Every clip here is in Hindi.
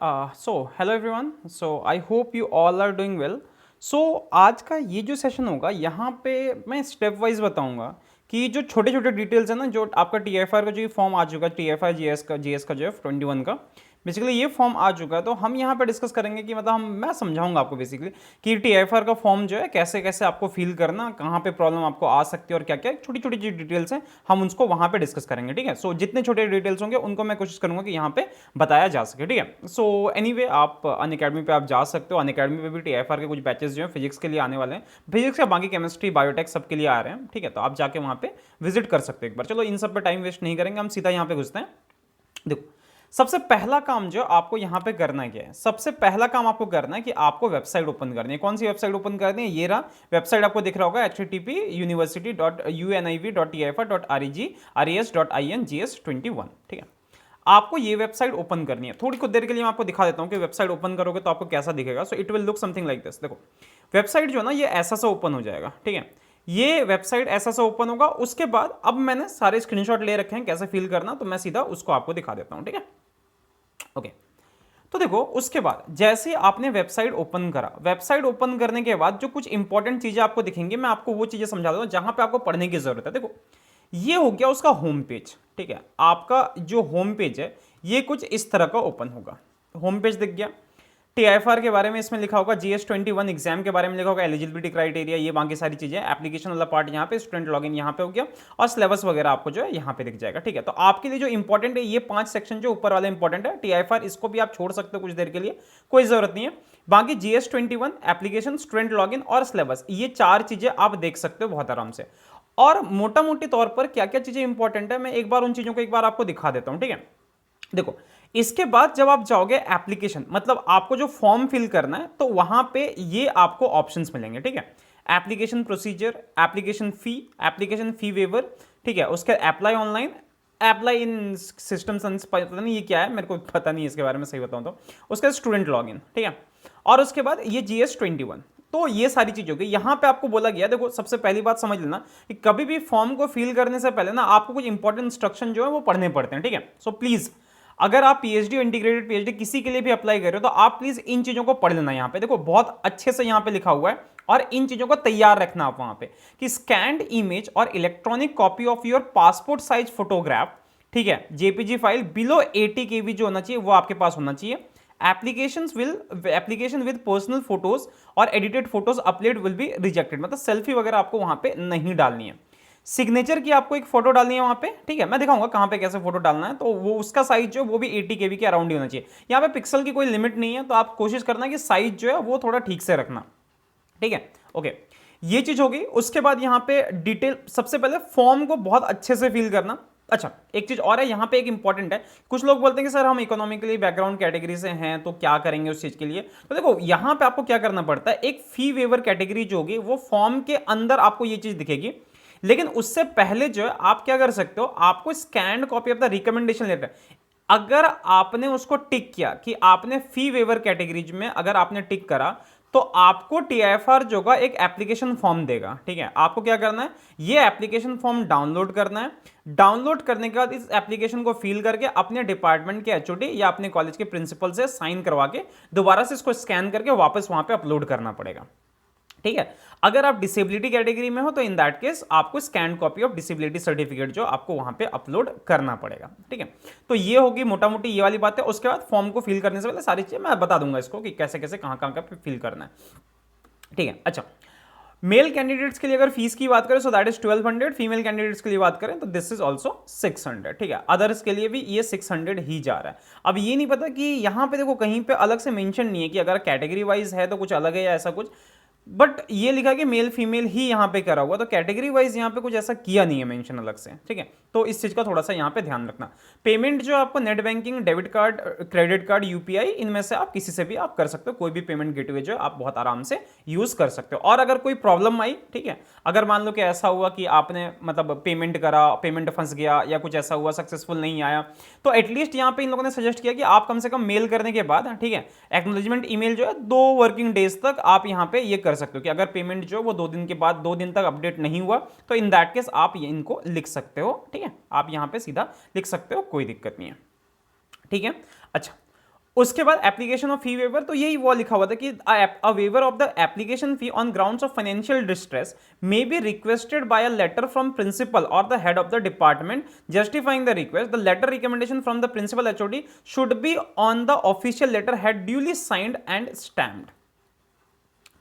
Hello everyone. I hope you all are doing well. आज का ये जो सेशन होगा यहाँ पे मैं स्टेप वाइज बताऊंगा कि जो छोटे छोटे डिटेल्स है ना, जो आपका टी एफ आर का जो फॉर्म आ चुका है, T F R G S का जो है 21 का बेसिकली ये फॉर्म आ चुका है। तो हम यहाँ पे डिस्कस करेंगे कि मतलब मैं समझाऊंगा आपको बेसिकली कि टी एफ आर का फॉर्म जो है कैसे कैसे आपको फिल करना, कहाँ पे प्रॉब्लम आपको आ सकती है और क्या क्या छोटी छोटी जो डिटेल्स हैं हम उसको वहाँ पे डिस्कस करेंगे। ठीक है, जितने छोटे डिटेल्स होंगे उनको मैं कोशिश करूंगा कि यहाँ पे बताया जा सके। ठीक है, एनीवे आप अनअकैडमी पे आप जा सकते हो। अनअकैडमी पे भी टी एफ आर के कुछ बैचेस जो है फिजिक्स के लिए आने वाले हैं, फिजिक्स या बाकी केमिस्ट्री बायोटेक सबके लिए आ रहे हैं। ठीक है, तो आप जाके वहाँ पे विजिट कर सकते हो एक बार। चलो इन सब पे टाइम वेस्ट नहीं करेंगे, हम सीधा यहाँ पे घुसते हैं। देखो, सबसे पहला काम जो आपको यहां पे करना है क्या है? सबसे पहला काम आपको करना है कि आपको वेबसाइट ओपन करनी है। कौन सी वेबसाइट ओपन करनी है? ये रहा वेबसाइट, आपको दिख रहा होगा http://univ.tfr.reg.res.in/gs21। ठीक है, आपको ये वेबसाइट ओपन करनी है। थोड़ी कुछ देर के लिए मैं आपको दिखा देता हूं कि वेबसाइट ओपन करोगे तो आपको कैसा दिखेगा। So it will look something like this. देखो, वेबसाइट जो है ना ये ऐसा सा ओपन हो जाएगा। ठीक है, ये वेबसाइट ऐसा सा ओपन होगा। उसके बाद अब मैंने सारे स्क्रीनशॉट ले रखे हैं कैसे फिल करना, तो मैं सीधा उसको आपको दिखा देता हूं। ठीक है, ओके। तो देखो, उसके बाद जैसे आपने वेबसाइट ओपन करा, वेबसाइट ओपन करने के बाद जो कुछ इंपॉर्टेंट चीजें आपको दिखेंगी, मैं आपको वो चीजें समझा दूंगा जहां पे आपको पढ़ने की जरूरत है। देखो, ये हो गया उसका होम पेज। ठीक है, आपका जो होम पेज है ये कुछ इस तरह का ओपन होगा। होम पेज दिख गया। टीआईएफआर के बारे में इसमें लिखा होगा, GS21 एग्जाम के बारे में लिखा होगा, एलिजिबिलिटी क्राइटेरिया, ये बाकी सारी चीजें। एप्लीकेशन वाला पार्ट यहाँ पे, स्टूडेंट लॉगिन यहाँ पे हो गया, और सिलेबस वगैरह आपको जो है यहाँ पे दिख जाएगा। ठीक है, तो आपके लिए जो इंपॉर्टेंट है ये 5 सेक्शन जो ऊपर वाला इंपॉर्टेंट है। टीआईएफआर इसको भी आप छोड़ सकते हो कुछ देर के लिए, कोई जरूरत नहीं है। बाकी GS21, एप्लीकेशन, स्टूडेंट लॉगिन और सिलेबस, ये 4 चीजें आप देख सकते हो बहुत आराम से। और मोटा मोटी तौर पर क्या क्या चीजें इंपॉर्टेंट है, मैं एक बार उन चीजों को एक बार आपको दिखा देता हूं। ठीक है, देखो, इसके बाद जब आप जाओगे एप्लीकेशन, मतलब आपको जो फॉर्म फिल करना है, तो वहां पे ये आपको ऑप्शंस मिलेंगे। ठीक है, application procedure, application fee waiver. ठीक है, उसके apply online, apply in system, पता नहीं ये क्या है, मेरे को पता नहीं इसके बारे में, सही बताऊं तो। उसके बाद स्टूडेंट लॉगिन। ठीक है, और उसके बाद ये GS21। तो ये सारी चीज होगी। यहां पे आपको बोला गया, देखो सबसे पहली बात समझ लेना कि कभी भी फॉर्म को फिल करने से पहले ना आपको कुछ इंपॉर्टेंट इंस्ट्रक्शन जो है वो पढ़ने पड़ते हैं। ठीक है, सो प्लीज, अगर आप पीएचडी और इंटीग्रेटेड पीएचडी किसी के लिए भी अप्लाई कर रहे हो तो आप प्लीज इन चीजों को पढ़ लेना। यहां पे देखो बहुत अच्छे से यहां पे लिखा हुआ है, और इन चीजों को तैयार रखना आप वहां पे कि स्कैन्ड इमेज और electronic copy of your passport size photograph, ठीक है, जेपीजी फाइल बिलो 80 केबी जो होना चाहिए वो आपके पास होना चाहिए। एप्लीकेशन विद पर्सनल फोटोज और edited photos upload will be rejected, मतलब सेल्फी वगैरह आपको वहां पे नहीं डालनी है। सिग्नेचर की आपको एक फोटो डालनी है वहां पे। ठीक है, मैं दिखाऊंगा कहां पे कैसे फोटो डालना है। तो वो उसका साइज जो है वो भी 80 केबी के अराउंड ही होना चाहिए। यहाँ पे पिक्सल की कोई लिमिट नहीं है, तो आप कोशिश करना कि साइज जो है वो थोड़ा ठीक से रखना। ठीक है, ओके, ये चीज होगी। उसके बाद यहाँ पे डिटेल, सबसे पहले फॉर्म को बहुत अच्छे से फिल करना। अच्छा, एक चीज और है यहाँ पे, एक इंपॉर्टेंट है। कुछ लोग बोलते हैं कि सर हम इकोनॉमिकली बैकग्राउंड कैटेगरी से हैं तो क्या करेंगे उस चीज के लिए। तो देखो यहाँ पे आपको क्या करना पड़ता है, एक फी वेवर कैटेगरी जो होगी वो फॉर्म के अंदर आपको ये चीज दिखेगी। लेकिन उससे पहले जो है आप क्या कर सकते हो, आपको scanned copy of the recommendation letter, अगर आपने उसको टिक किया कि आपने फी वेवर कैटेगरीज में अगर आपने टिक करा, तो आपको टीआईएफआर जो होगा एक एप्लीकेशन फॉर्म देगा। ठीक है, आपको क्या करना है, ये एप्लीकेशन फॉर्म डाउनलोड करना है। डाउनलोड करने के बाद इस एप्लीकेशन को फिल करके अपने डिपार्टमेंट के एचओडी या अपने कॉलेज के प्रिंसिपल से साइन करवा के दोबारा से इसको स्कैन करके वापस वहां पे अपलोड करना पड़ेगा। ठीक है, अगर आप डिसेबिलिटी कैटेगरी में हो तो इन दैट केस आपको scan copy of disability certificate जो आपको वहां पे अपलोड करना पड़ेगा। ठीक है, तो ये होगी मोटा मोटी ये वाली बात है। उसके बाद फॉर्म को फिल करने से पहले सारी चीजें मैं बता दूंगा इसको कि कैसे कैसे कहां कहां का फिल करना है। ठीक है, अच्छा, मेल कैंडिडेट्स के लिए अगर फीस की बात करें so that is 1200, female candidates के लिए बात करें तो दिस इज ऑल्सो 600। ठीक है, अदर्स के लिए भी ये 600 ही जा रहा है। अब ये नहीं पता कि यहां पे देखो कहीं पे अलग से मेंशन नहीं है कि अगर कैटेगरी वाइज है तो कुछ अलग है या ऐसा कुछ, बट ये लिखा कि मेल फीमेल ही यहां पे करा हुआ, तो कैटेगरी वाइज यहां पे कुछ ऐसा किया नहीं है मेंशन अलग से। ठीक है, तो इस चीज का थोड़ा सा यहां पे ध्यान रखना। पेमेंट जो आपको net banking, debit card, credit card, UPI, इनमें से आप किसी से भी आप कर सकते हो। कोई भी पेमेंट गेटवे जो आप बहुत आराम से यूज कर सकते हो। और अगर कोई प्रॉब्लम आई, ठीक है, अगर मान लो कि ऐसा हुआ कि आपने मतलब पेमेंट करा, पेमेंट फंस गया या कुछ ऐसा हुआ, सक्सेसफुल नहीं आया, तो एटलीस्ट यहां पे इन लोगों ने सजेस्ट किया कि आप कम से कम मेल करने के बाद, ठीक है, एक्नॉलेजमेंट ईमेल जो है 2 वर्किंग डेज तक आप यहां पे ये कर सकते हो कि अगर पेमेंट जो वो 2 दिन के बाद 2 दिन तक अपडेट नहीं हुआ तो इन दैट केस आप इनको लिख सकते हो। ठीक है, आप यहां पे सीधा लिख सकते हो, कोई दिक्कत नहीं है। ठीक है, अच्छा, उसके बाद एप्लीकेशन ऑफ फी वेवर, तो यही वो लिखा हुआ था कि a waiver of the application fee on grounds of financial distress may be requested by a letter from principal और the head of the department justifying the request. The letter recommendation from the principal HOD should be on the official letter head duly signed and stamped.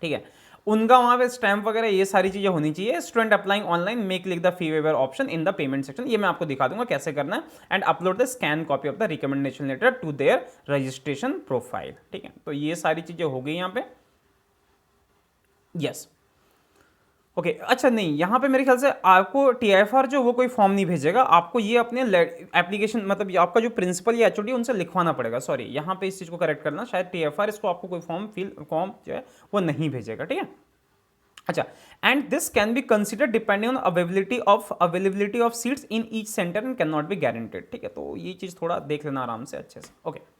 ठीक है, उनका वहां पे स्टैम्प वगैरह ये सारी चीजें होनी चाहिए। Student applying online may click the fee waiver option in the payment section, ये मैं आपको दिखा दूंगा कैसे करना है, and upload the scan copy of the recommendation letter to their registration profile. ठीक है, तो ये सारी चीजें हो गई यहां पे। यस, ओके अच्छा, नहीं यहाँ पे मेरे ख्याल से आपको टीआईएफआर जो वो कोई फॉर्म नहीं भेजेगा आपको, ये अपने एप्लीकेशन मतलब ये आपका जो प्रिंसिपल या एचओडी उनसे लिखवाना पड़ेगा। सॉरी, यहाँ पे इस चीज को करेक्ट करना, शायद टीआईएफआर इसको आपको कोई फॉर्म जो है वो नहीं भेजेगा। ठीक है, अच्छा, and this can be consider depending on availability of seats in each centre and can not be guaranteed. ठीक है, तो ये चीज थोड़ा देख लेना आराम से अच्छे से। ओके,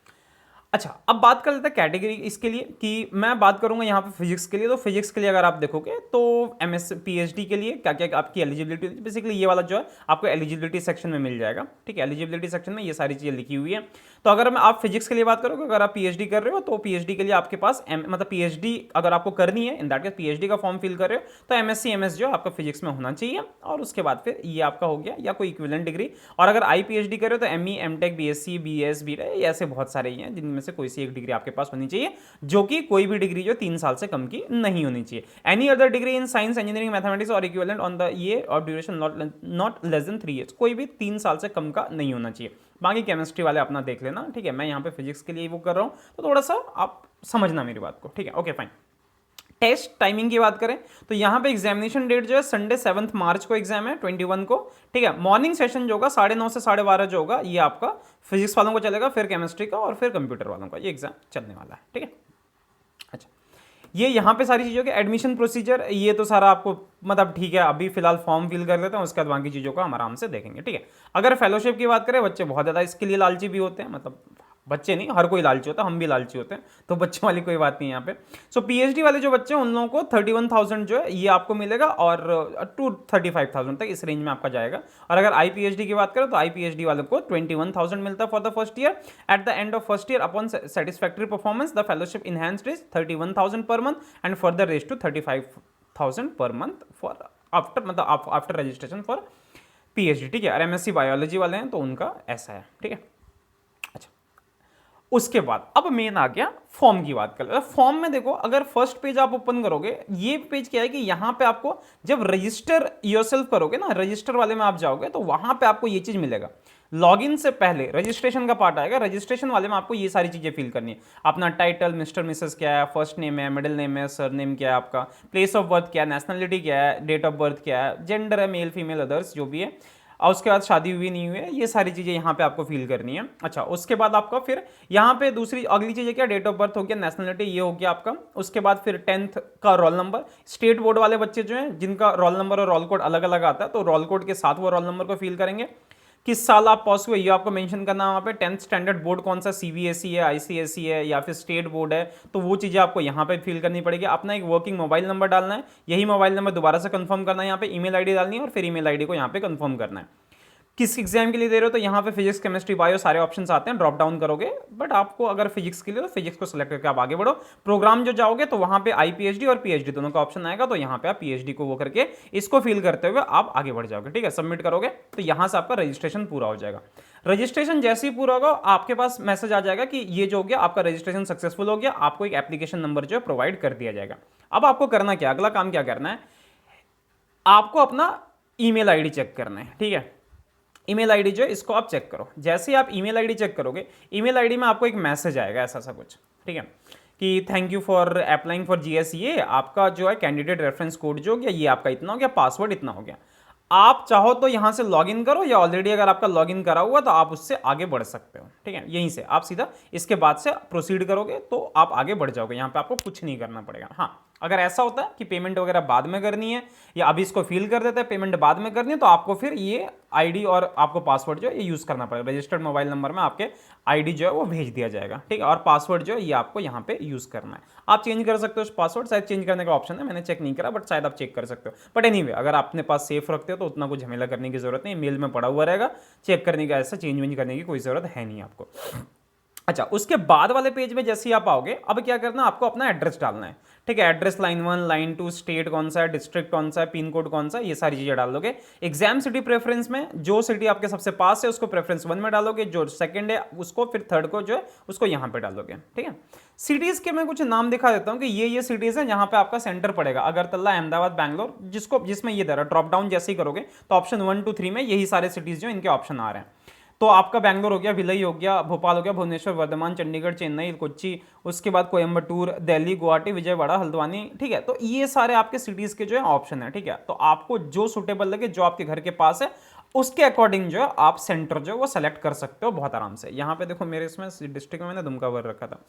अच्छा अब बात कर लेते हैं कैटेगरी इसके लिए, कि मैं बात करूंगा यहाँ पे फिजिक्स के लिए। तो फिजिक्स के लिए अगर आप देखोगे तो एमएस पीएचडी के लिए क्या क्या आपकी एलिजिबिलिटी, बेसिकली ये वाला जो है आपको एलिजिबिलिटी सेक्शन में मिल जाएगा। ठीक है, एलिजिबिलिटी सेक्शन में ये सारी चीज़ें लिखी हुई है। तो अगर मैं आप फिजिक्स के लिए बात करोगे, अगर आप पीएचडी कर रहे हो तो पीएचडी के लिए आपके पास मतलब पीएचडी अगर आपको करनी है, इन दैट केस पीएचडी का फॉर्म फिल कर रहे हो तो एमएससी एमएस जो आपका फिजिक्स में होना चाहिए, और उसके बाद फिर ये आपका हो गया या कोई इक्विवेलेंट डिग्री। और अगर आई पीएचडी कर रहे हो तो ME MTech BSc BS B ऐसे बहुत सारे ही हैं, जिनमें से कोई सी एक डिग्री आपके पास होनी चाहिए, जो कि कोई भी डिग्री जो 3 साल से कम की नहीं होनी चाहिए। Any other degree in science engineering mathematics और इक्विवेलेंट ऑन द ये और duration not less than 3 years, कोई भी 3 साल से कम का नहीं होना चाहिए। बाकी केमिस्ट्री वाले अपना देख लेना। ठीक है, मैं यहाँ पे फिजिक्स के लिए वो कर रहा हूँ, तो थोड़ा सा आप समझना मेरी बात को। ठीक है, ओके फाइन। टेस्ट टाइमिंग की बात करें तो यहाँ पे एग्जामिनेशन डेट जो है संडे 7 मार्च को एग्जाम है 21 को। ठीक है, मॉर्निंग सेशन जो होगा 9:30 से 12:30 जो होगा ये आपका फिजिक्स वालों को चलेगा, फिर केमिस्ट्री का और फिर कंप्यूटर वालों का ये एग्जाम चलने वाला है। ठीक है, अच्छा, ये यहाँ पे सारी चीज़ों के एडमिशन प्रोसीजर ये तो सारा आपको मतलब ठीक है, अभी फिलहाल फॉर्म फिल कर लेते हैं, उसके बाद बाकी चीज़ों को हम आराम से देखेंगे। ठीक है, अगर फेलोशिप की बात करें, बच्चे बहुत ज़्यादा इसके लिए लालची भी होते हैं, मतलब बच्चे नहीं, हर कोई लालची होता है, हम भी लालची होते हैं, तो बच्चों वाली कोई बात नहीं यहाँ पे। सो पीएचडी वाले जो बच्चे हैं उन लोगों को 31,000 जो है ये आपको मिलेगा, और टू 35,000 तक इस रेंज में आपका जाएगा। और अगर आई पीएचडी की बात करें तो आई पीएचडी वालों को 21,000 मिलता है for the first year. At the end of first year upon satisfactory performance the fellowship enhanced is 31,000 per month and further raise to 35,000 per month for after मतलब आफ्टर रजिस्ट्रेशन फॉर पीएचडी। ठीक है, और एमएससी बायोलॉजी वाले हैं तो उनका ऐसा है। ठीक है, उसके बाद अब मेन आ गया फॉर्म की बात कर। फॉर्म में देखो, अगर फर्स्ट पेज आप ओपन करोगे, ये पेज क्या है कि यहां पे आपको जब रजिस्टर योरसेल्फ करोगे ना, रजिस्टर वाले में आप जाओगे तो वहां पे आपको ये चीज मिलेगा। लॉगिन से पहले रजिस्ट्रेशन का पार्ट आएगा, रजिस्ट्रेशन वाले में आपको ये सारी चीजें फिल करनी है। अपना टाइटल मिस्टर मिसेस क्या है, फर्स्ट नेम है, मिडिल नेम है, सर नेम क्या है आपका, प्लेस ऑफ बर्थ क्या है, नेशनलिटी क्या है, डेट ऑफ बर्थ क्या है, जेंडर है, मेल फीमेल अदर्स जो भी है, और उसके बाद शादी हुई नहीं हुई है, ये सारी चीज़ें यहाँ पे आपको फिल करनी है। अच्छा, उसके बाद आपका फिर यहाँ पे दूसरी अगली चीज़ है क्या, डेट ऑफ बर्थ हो गया, नेशनलिटी ये हो गया आपका। उसके बाद फिर 10th का रोल नंबर। स्टेट बोर्ड वाले बच्चे जो हैं जिनका रोल नंबर और रोल कोड अलग अलग आता है, तो रोल कोड के साथ वो रोल नंबर को फिल करेंगे। किस साल आप पास हुए ये आपको मेंशन करना है वहाँ पे। 10th स्टैंडर्ड बोर्ड कौन सा, सीबीएसई है, आईसीएसई है या फिर स्टेट बोर्ड है, तो वो चीज़ें आपको यहाँ पे फिल करनी पड़ेगी। अपना एक वर्किंग मोबाइल नंबर डालना है, यही मोबाइल नंबर दोबारा से कंफर्म करना है, यहाँ पे ईमेल आईडी डालनी है और फिर ईमेल आईडी को यहाँ पे कंफर्म करना है। किस एग्जाम के लिए दे रहे हो, तो यहाँ पे फिजिक्स केमिस्ट्री बायो सारे ऑप्शंस आते हैं, ड्रॉप डाउन करोगे, बट आपको अगर फिजिक्स के लिए तो फिजिक्स को सिलेक्ट करके आप आगे बढ़ो। प्रोग्राम जो जाओगे तो वहाँ पे आईपीएचडी और पीएचडी दोनों का ऑप्शन आएगा, तो यहाँ पे आप पीएचडी को वो करके इसको फिल करते हुए आप आगे बढ़ जाओगे। ठीक है, सबमिट करोगे तो यहाँ से आपका रजिस्ट्रेशन पूरा हो जाएगा। रजिस्ट्रेशन जैसे ही पूरा होगा आपके पास मैसेज आ जाएगा कि ये जो हो गया आपका रजिस्ट्रेशन सक्सेसफुल हो गया, आपको एक एप्लीकेशन नंबर जो है प्रोवाइड कर दिया जाएगा। अब आपको करना क्या, अगला काम क्या करना है, आपको अपना ईमेल आईडी चेक करना है। ठीक है, ईमेल आईडी जो है इसको आप चेक करो। जैसे ही आप ईमेल आईडी चेक करोगे, ईमेल आईडी में आपको एक मैसेज आएगा ऐसा सा कुछ। ठीक है, कि thank you for applying for GSA, आपका जो है कैंडिडेट रेफरेंस कोड जो हो गया ये आपका इतना हो गया, पासवर्ड इतना हो गया। आप चाहो तो यहां से लॉगिन करो, या ऑलरेडी अगर आपका लॉगिन करा हुआ तो आप उससे आगे बढ़ सकते हो। ठीक है, यहीं से आप सीधा इसके बाद से प्रोसीड करोगे तो आप आगे बढ़ जाओगे, यहाँ पे आपको कुछ नहीं करना पड़ेगा। हाँ, अगर ऐसा होता है कि पेमेंट वगैरह बाद में करनी है या अभी इसको फिल कर देते हैं पेमेंट बाद में करनी है, तो आपको फिर ये आईडी और आपको पासवर्ड जो है ये यूज़ करना पड़ेगा। रजिस्टर्ड मोबाइल नंबर में आपके आईडी जो है वो भेज दिया जाएगा। ठीक है, और पासवर्ड जो है ये आपको यहाँ पे यूज़ करना है। आप चेंज कर सकते हो पासवर्ड, शायद चेंज करने का ऑप्शन है, मैंने चेक नहीं करा, बट शायद आप चेक कर सकते हो। बट एनीवे, अगर अपने पास सेफ रखते हो तो उतना कुछ झमेला करने की जरूरत नहीं, मेल में पड़ा हुआ रहेगा, चेक करने का ऐसा चेंज वेंज करने की कोई ज़रूरत है नहीं आपको। अच्छा, उसके बाद वाले पेज में जैसे ही आप आओगे, अब क्या करना है, आपको अपना एड्रेस डालना है। ठीक है, एड्रेस लाइन 1, लाइन 2, स्टेट कौन सा है, डिस्ट्रिक्ट कौन सा है, पिन कोड कौन सा है, ये सारी चीजें डाल दोगे। एग्जाम सिटी प्रेफरेंस में जो सिटी आपके सबसे पास है उसको प्रेफरेंस 1 में डालोगे, जो सेकंड है उसको, फिर थर्ड को जो है उसको यहां पे डाल दोगे। ठीक है, सिटीज के मैं कुछ नाम दिखा देता हूं कि ये सिटीज हैं जहां पे आपका सेंटर पड़ेगा, अगरतला, अहमदाबाद, बैंगलोर, जिसमें ये दे रहा है। ड्रॉप डाउन जैसे ही करोगे तो ऑप्शन 1 2 3 में यही सारे सिटीज जो इनके ऑप्शन आ रहे हैं। तो आपका बैंगलोर हो गया, भिलई हो गया, भोपाल हो गया, भुवनेश्वर, वर्धमान, चंडीगढ़, चेन्नई, कोच्चि, उसके बाद कोयम्बटूर, दिल्ली, गुवाहाटी, विजयवाड़ा, हल्द्वानी। ठीक है, तो ये सारे आपके सिटीज के जो है ऑप्शन है। ठीक है, तो आपको जो सुटेबल लगे, जो आपके घर के पास है, उसके अकॉर्डिंग जो है आप सेंटर जो है वो सेलेक्ट कर सकते हो बहुत आराम से। यहाँ पे देखो मेरे इसमें डिस्ट्रिक्ट में मैंने दुमका भर रखा था।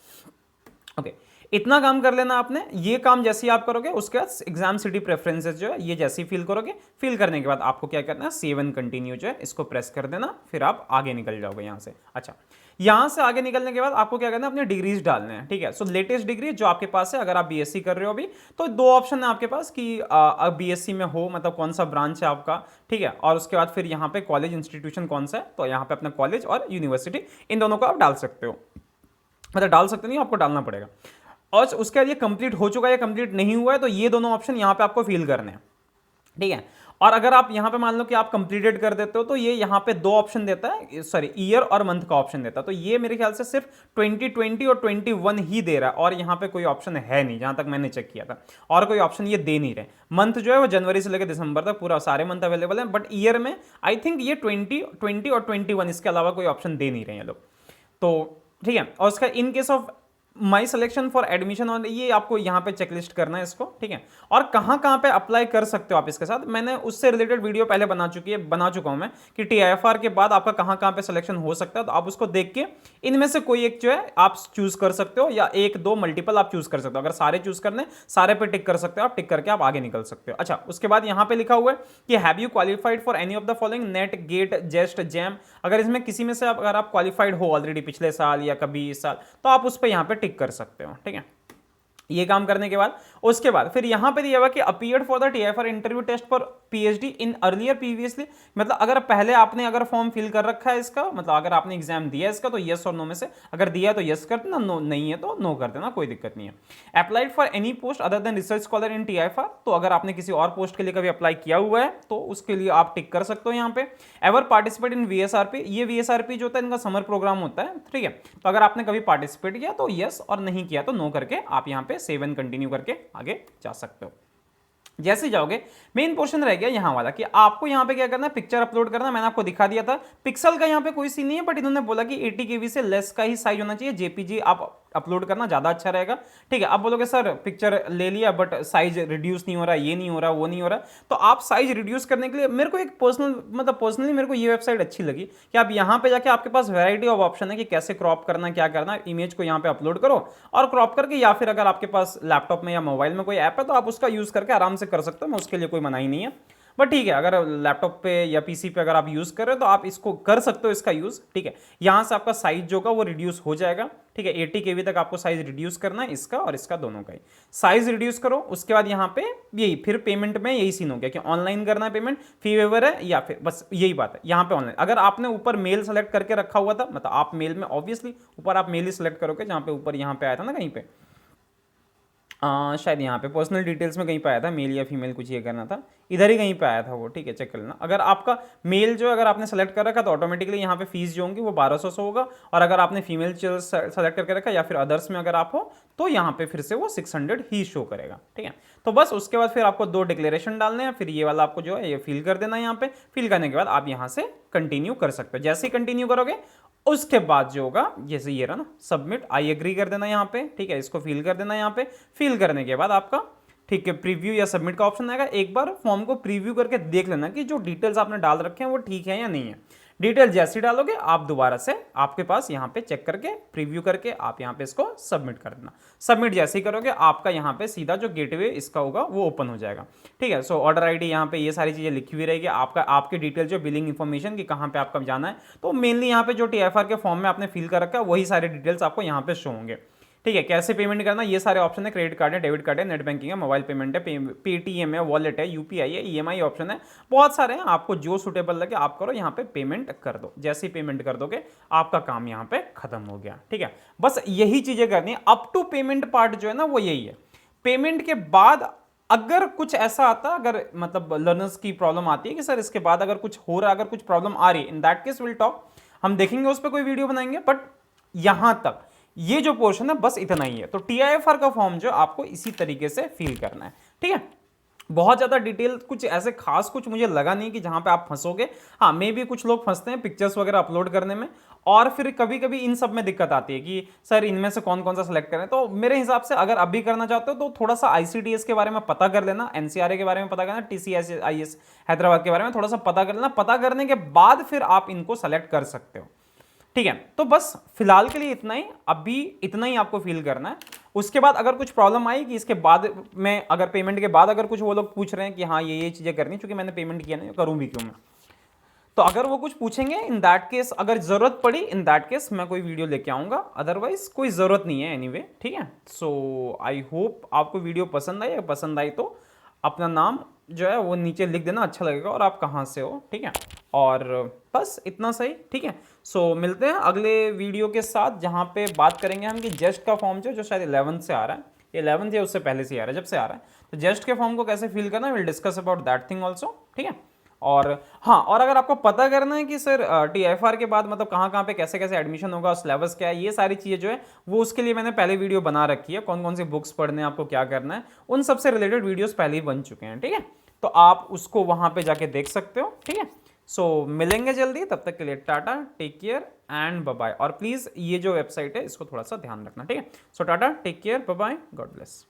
ओके, इतना काम कर लेना आपने। ये काम जैसे ही आप करोगे उसके बाद एग्जाम सिटी प्रेफरेंसेस जो है ये जैसे ही फिल करोगे, फिल करने के बाद आपको क्या करना है, सेव एंड कंटिन्यू जो है इसको प्रेस कर देना, फिर आप आगे निकल जाओगे यहाँ से। अच्छा, यहाँ से आगे निकलने के बाद आपको क्या करना है, अपने डिग्रीज डालने हैं। ठीक है, सो लेटेस्ट डिग्री जो आपके पास है, अगर आप बीएससी कर रहे हो अभी, तो दो ऑप्शन है आपके पास कि बीएससी में हो, मतलब कौन सा ब्रांच है आपका। ठीक है, और उसके बाद फिर यहाँ पे कॉलेज इंस्टीट्यूशन कौन सा है, तो यहाँ पे अपना कॉलेज और यूनिवर्सिटी इन दोनों को आप डाल सकते हो। मतलब डाल सकते नहीं, आपको डालना पड़ेगा। और उसके बाद ये कंप्लीट हो चुका है या कंप्लीट नहीं हुआ है, तो ये दोनों ऑप्शन यहाँ पे आपको फिल करने हैं। ठीक है, और अगर आप यहाँ पे मान लो कि आप कंप्लीटेड कर देते हो, तो ये यहाँ पे दो ऑप्शन देता है, सॉरी ईयर और मंथ का ऑप्शन देता है। तो ये मेरे ख्याल से सिर्फ 2020 और 21 ही दे रहा है, और यहाँ पे कोई ऑप्शन है नहीं जहां तक मैंने चेक किया था, और कोई ऑप्शन ये दे नहीं रहे। मंथ जो है वो जनवरी से लेकर दिसंबर तक पूरा सारे मंथ अवेलेबल है, बट ईयर में आई थिंक ये 2020 और 21 इसके अलावा कोई ऑप्शन दे नहीं रहे हैं लोग। तो ठीक है, और उसका in case of my selection for admission, और ये आपको यहाँ पे चेकलिस्ट करना है इसको। ठीक है, और कहाँ कहाँ पे अप्लाई कर सकते हो आप इसके साथ, मैंने उससे रिलेटेड वीडियो पहले बना चुका हूँ मैं, कि टीआईएफआर के बाद आपका कहाँ कहाँ पे सिलेक्शन हो सकता है। तो आप उसको देख के इनमें से कोई एक जो है आप चूज कर सकते हो, या एक दो मल्टीपल आप चूज कर सकते हो। अगर सारे चूज करने, सारे पे टिक कर सकते हो आप, टिक करके आप आगे निकल सकते हो। अच्छा, उसके बाद यहाँ पे लिखा हुआ है कि have you qualified for any of the following, NET, GATE, JEST, JAM. अगर इसमें किसी में से अगर आप क्वालिफाइड हो ऑलरेडी पिछले साल या कभी इस साल, तो आप उस पर यहाँ पे टिक कर सकते हो। ठीक है, ये काम करने के बाद उसके बाद फिर यहां पे दिया हुआ कि appeared for the TIFR interview test for PhD in earlier previously. मतलब अगर पहले आपने अगर फॉर्म फिल कर रखा है इसका, मतलब अगर आपने एग्जाम दिया है इसका, तो यस और नो में से अगर दिया है तो यस कर देना, नो नहीं है तो नो कर देना, कोई दिक्कत नहीं है। Applied for any post other than research scholar in TIFR, तो अगर आपने किसी और पोस्ट के लिए कभी अप्लाई किया हुआ है तो उसके लिए आप टिक कर सकते हो यहाँ पे। एवर पार्टिसिपेट इन वीएसआरपी, ये वीएसआरपी जो होता है इनका समर प्रोग्राम होता है। ठीक है, तो अगर आपने कभी पार्टिसिपेट किया तो यस, और नहीं किया तो नो करके आप यहाँ पे सेव एंड कंटिन्यू करके आगे जा सकते हो। जैसे जाओगे, मेन पोर्शन रह गया यहाँ वाला कि आपको यहाँ पे क्या करना है, पिक्चर अपलोड करना। मैंने आपको दिखा दिया था, पिक्सल का यहाँ पे कोई सीन नहीं है, बट इन्होंने बोला कि 80 केबी से लेस का ही साइज होना चाहिए। जेपीजी आप अपलोड करना ज़्यादा अच्छा रहेगा। ठीक है, आप बोलोगे सर पिक्चर ले लिया बट साइज रिड्यूस नहीं हो रहा, ये नहीं हो रहा, वो नहीं हो रहा, तो आप साइज रिड्यूस करने के लिए मेरे को एक पर्सनली मेरे को ये वेबसाइट अच्छी लगी कि आप यहाँ पे जाके आपके पास वैरायटी ऑफ ऑप्शन है कि कैसे क्रॉप करना, क्या करना। इमेज को यहाँ पे अपलोड करो और क्रॉप करके, या फिर अगर आपके पास लैपटॉप में या मोबाइल में कोई ऐप है तो आप उसका यूज़ करके आराम से कर सकते हो। मैं उसके लिए कोई मनाही नहीं है, बट ठीक है, अगर लैपटॉप पे या पीसी पे अगर आप यूज कर रहे हो तो आप इसको कर सकते हो इसका यूज। ठीक है, यहां से आपका साइज जो होगा वो रिड्यूस हो जाएगा। ठीक है, 80 केबी तक आपको साइज रिड्यूस करना है, इसका और इसका दोनों का ही साइज रिड्यूस करो। उसके बाद यहाँ पे यही फिर पेमेंट में यही सीन हो गया कि ऑनलाइन करना है पेमेंट, फी वेवर है, या फिर बस यही बात है यहाँ पे ऑनलाइन। अगर आपने ऊपर मेल सेलेक्ट करके रखा हुआ था, मतलब आप मेल में ऑब्वियसली ऊपर आप मेल ही सेलेक्ट करोगे, जहाँ पे ऊपर यहाँ पे आया था ना कहीं पे, शायद यहाँ पे पर्सनल डिटेल्स में कहीं पे आया था, मेल या फीमेल कुछ ये करना था, इधर ही कहीं पे आया था वो। ठीक है, चेक कर लेना। अगर आपका मेल जो अगर आपने सेलेक्ट कर रखा तो ऑटोमेटिकली यहाँ पे फीस जो होंगी वो 1200 होगा, और अगर आपने फीमेल सेलेक्ट करके रखा या फिर अदर्स में अगर आप हो तो यहाँ पे फिर से वो 600 ही शो करेगा। ठीक है, तो बस उसके बाद फिर आपको 2 डिक्लेरेशन डालने हैं, फिर ये वाला आपको जो है ये फिल कर देना है। यहाँ पे फिल करने के बाद आप यहाँ से कंटिन्यू कर सकते हो। जैसे ही कंटिन्यू करोगे उसके बाद जो होगा, जैसे ये रहा ना सबमिट, आई एग्री कर देना यहाँ पे। ठीक है, इसको फिल कर देना यहाँ पे। फिल करने के बाद आपका ठीक है प्रीव्यू या सबमिट का ऑप्शन आएगा। एक बार फॉर्म को प्रीव्यू करके देख लेना कि जो डिटेल्स आपने डाल रखे हैं वो ठीक है या नहीं है। डिटेल जैसे डालोगे आप दोबारा से आपके पास यहाँ पे चेक करके प्रीव्यू करके आप यहाँ पे इसको सबमिट कर देना। सबमिट जैसे ही करोगे आपका यहाँ पे सीधा जो गेटवे इसका होगा वो ओपन हो जाएगा। ठीक है, सो ऑर्डर आईडी यहाँ पे ये सारी चीजें लिखी हुई रहेगी, आपका आपकी डिटेल जो बिलिंग इन्फॉर्मेशन की कहाँ पे आपका जाना है, तो मेनली यहाँ पे जो टीएफआर के फॉर्म में आपने फिल कर रखा है वही सारे डिटेल्स आपको यहाँ पे शो होंगे। ठीक है, कैसे पेमेंट करना, ये सारे ऑप्शन है, क्रेडिट कार्ड है, डेबिट कार्ड है, नेट बैंकिंग है, मोबाइल पेमेंट है, पेटीएम है, वॉलेट है, यूपीआई है, ईएमआई ऑप्शन है, बहुत सारे हैं, आपको जो सुटेबल लगे आप करो, यहाँ पे पेमेंट कर दो। जैसे ही पेमेंट कर दोगे आपका काम यहाँ पे खत्म हो गया। ठीक है, बस यही चीजें करनी है। अप टू पेमेंट पार्ट जो है ना वो यही है। पेमेंट के बाद अगर कुछ ऐसा आता, अगर मतलब लर्नर्स की प्रॉब्लम आती है कि सर इसके बाद अगर कुछ हो रहा है, अगर कुछ प्रॉब्लम आ रही है, in that case will talk, हम देखेंगे उस पर कोई वीडियो बनाएंगे। बट यहां तक ये जो पोर्शन है बस इतना ही है। तो टीआईएफआर का फॉर्म जो आपको इसी तरीके से फिल करना है। ठीक है, बहुत ज़्यादा डिटेल कुछ ऐसे खास कुछ मुझे लगा नहीं कि जहां पे आप फंसोगे। हाँ, मे भी कुछ लोग फंसते हैं पिक्चर्स वगैरह अपलोड करने में, और फिर कभी कभी इन सब में दिक्कत आती है कि सर इनमें से कौन कौन सा सेलेक्ट करें। तो मेरे हिसाब से अगर अब भी करना चाहते हो तो थोड़ा सा आईसीडीएस के बारे में पता कर लेना, एनसीआरए के बारे में पता करना, टीसीएस हैदराबाद के बारे में थोड़ा सा पता कर लेना। पता करने के बाद फिर आप इनको सेलेक्ट कर सकते हो। ठीक है, तो बस फिलहाल के लिए इतना ही, अभी इतना ही आपको फील करना है। उसके बाद अगर कुछ प्रॉब्लम आई कि इसके बाद में अगर पेमेंट के बाद अगर कुछ वो लोग पूछ रहे हैं कि हाँ ये चीज़ें करनी, क्योंकि मैंने पेमेंट किया नहीं, करूँ भी क्यों मैं, तो अगर वो कुछ पूछेंगे इन दैट केस, अगर जरूरत पड़ी इन दैट केस मैं कोई वीडियो लेके आऊँगा, अदरवाइज कोई ज़रूरत नहीं है एनीवे। ठीक है, सो आई होप आपको वीडियो पसंद आई। अगर पसंद आई तो अपना नाम जो है वो नीचे लिख देना, अच्छा लगेगा, और आप कहाँ से हो। ठीक है, और बस इतना सही। ठीक है, सो मिलते हैं अगले वीडियो के साथ, जहाँ पे बात करेंगे हम कि जेस्ट का फॉर्म जो शायद 11th से आ रहा है, 11th या उससे पहले से आ रहा है, जब से आ रहा है, तो जेस्ट के फॉर्म को कैसे फिल करना, will discuss about that thing also. ठीक है, और हाँ, और अगर आपको पता करना है कि सर टीएफआर के बाद मतलब कहाँ कहाँ पे कैसे कैसे एडमिशन होगा, सिलेबस क्या है, ये सारी चीज़ें जो है वो उसके लिए मैंने पहले वीडियो बना रखी है। कौन कौन सी बुक्स पढ़ने हैं, आपको क्या करना है, उन सबसे रिलेटेड वीडियोस पहले ही बन चुके हैं। ठीक है, तो आप उसको वहाँ पे जाके देख सकते हो। ठीक है, सो मिलेंगे जल्दी, तब तक के लिए tata, take care and bye bye. और प्लीज़ ये जो वेबसाइट है इसको थोड़ा सा ध्यान रखना। ठीक है, so tata, take care, bye bye, God bless.